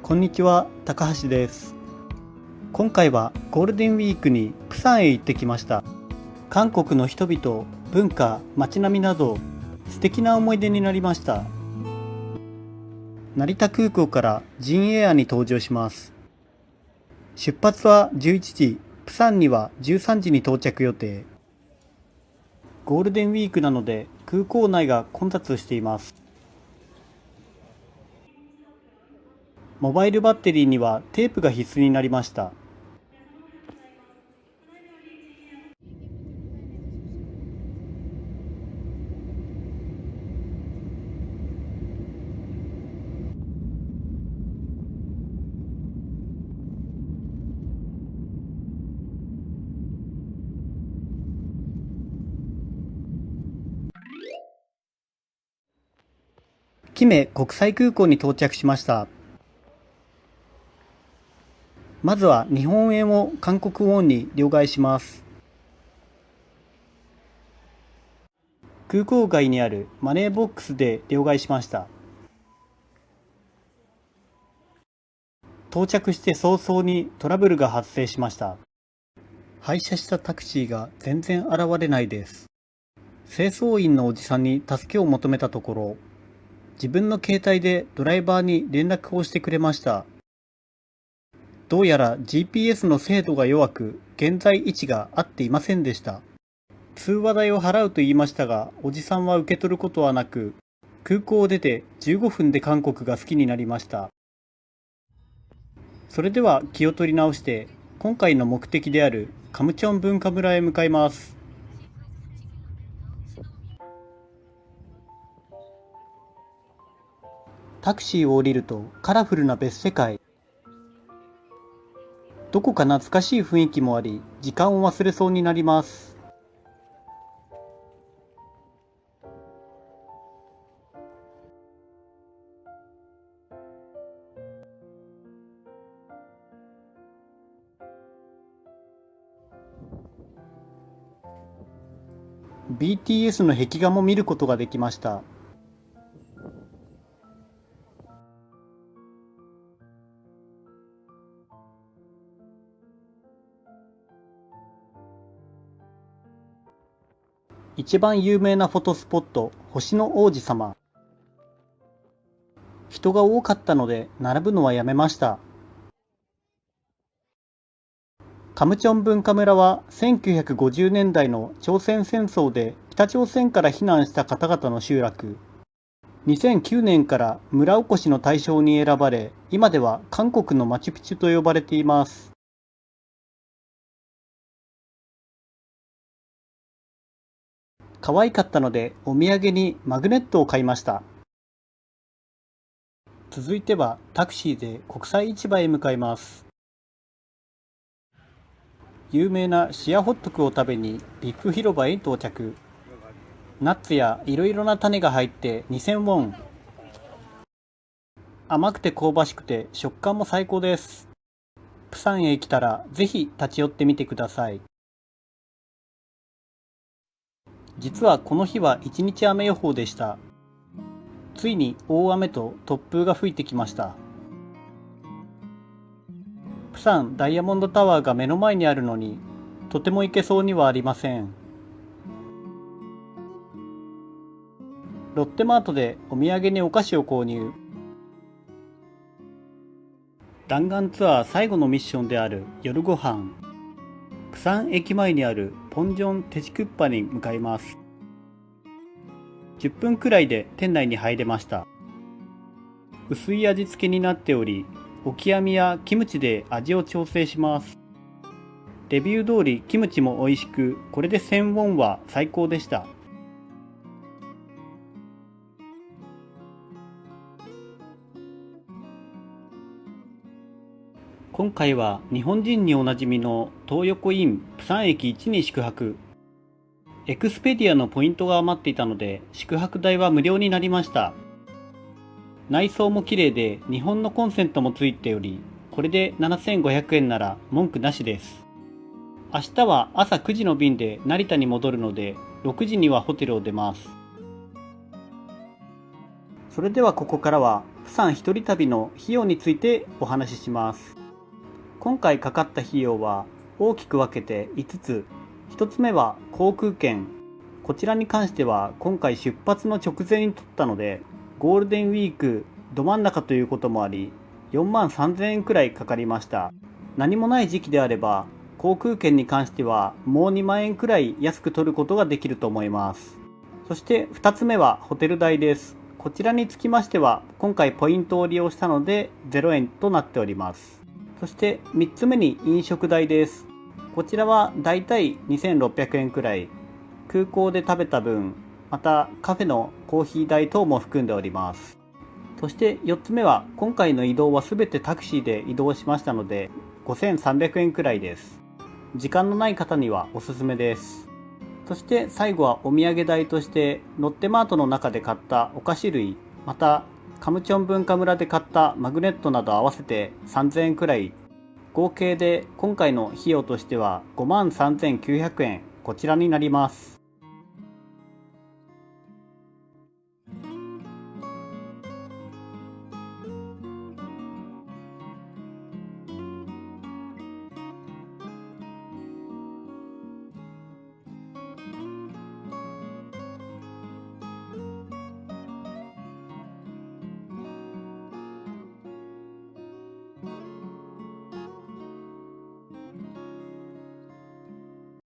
こんにちは、高橋です。今回はゴールデンウィークにプサンへ行ってきました。韓国の人々、文化、街並みなど素敵な思い出になりました。成田空港からジンエアに搭乗します。出発は11時、プサンには13時に到着予定。ゴールデンウィークなので空港内が混雑しています。モバイルバッテリーにはテープが必須になりました。キメ国際空港に到着しました。まずは日本円を韓国ウォンに両替します。空港外にあるマネーボックスで両替しました。到着して早々にトラブルが発生しました。廃車したタクシーが全然現れないです。清掃員のおじさんに助けを求めたところ、自分の携帯でドライバーに連絡をしてくれました。どうやら GPS の精度が弱く、現在位置が合っていませんでした。通話代を払うと言いましたが、おじさんは受け取ることはなく、空港を出て15分で韓国が好きになりました。それでは気を取り直して、今回の目的であるカムチョン文化村へ向かいます。タクシーを降りるとカラフルな別世界。どこか懐かしい雰囲気もあり、時間を忘れそうになります。BTS の壁画も見ることができました。一番有名なフォトスポット、星の王子様。人が多かったので並ぶのはやめました。カムチョン文化村は1950年代の朝鮮戦争で北朝鮮から避難した方々の集落。2009年から村おこしの対象に選ばれ、今では韓国のマチュピチュと呼ばれています。可愛かったのでお土産にマグネットを買いました。続いてはタクシーで国際市場へ向かいます。有名なシアホットクを食べにビッグ広場へ到着。ナッツやいろいろな種が入って2000ウォン。甘くて香ばしくて食感も最高です。プサンへ来たらぜひ立ち寄ってみてください。実はこの日は一日雨予報でした。ついに大雨と突風が吹いてきました。プサンダイヤモンドタワーが目の前にあるのに、とても行けそうにはありません。ロッテマートでお土産にお菓子を購入。弾丸ツアー最後のミッションである夜ご飯。プサン駅前にあるポンジョンテチクッパに向かいます。10分くらいで店内に入れました。薄い味付けになっており、オキアミやキムチで味を調整します。レビュー通りキムチも美味しく、これで1000ウォンは最高でした。今回は日本人におなじみの東横インプサン駅1に宿泊。エクスペディアのポイントが余っていたので宿泊代は無料になりました。内装も綺麗で日本のコンセントもついており、これで7500円なら文句なしです。明日は朝9時の便で成田に戻るので6時にはホテルを出ます。それではここからは釜山一人旅の費用についてお話しします。今回かかった費用は大きく分けて5つ。1つ目は航空券。こちらに関しては今回出発の直前に取ったので、ゴールデンウィークど真ん中ということもあり、4万3000円くらいかかりました。何もない時期であれば、航空券に関してはもう2万円くらい安く取ることができると思います。そして2つ目はホテル代です。こちらにつきましては、今回ポイントを利用したので0円となっております。そして3つ目に飲食代です。こちらはだいたい2600円くらい。空港で食べた分、またカフェのコーヒー代等も含んでおります。そして4つ目は、今回の移動は全てタクシーで移動しましたので、5300円くらいです。時間のない方にはおすすめです。そして最後はお土産代として、ロッテマートの中で買ったお菓子類、またカムチョン文化村で買ったマグネットなど合わせて3000円くらい。合計で今回の費用としては53,900円、こちらになります。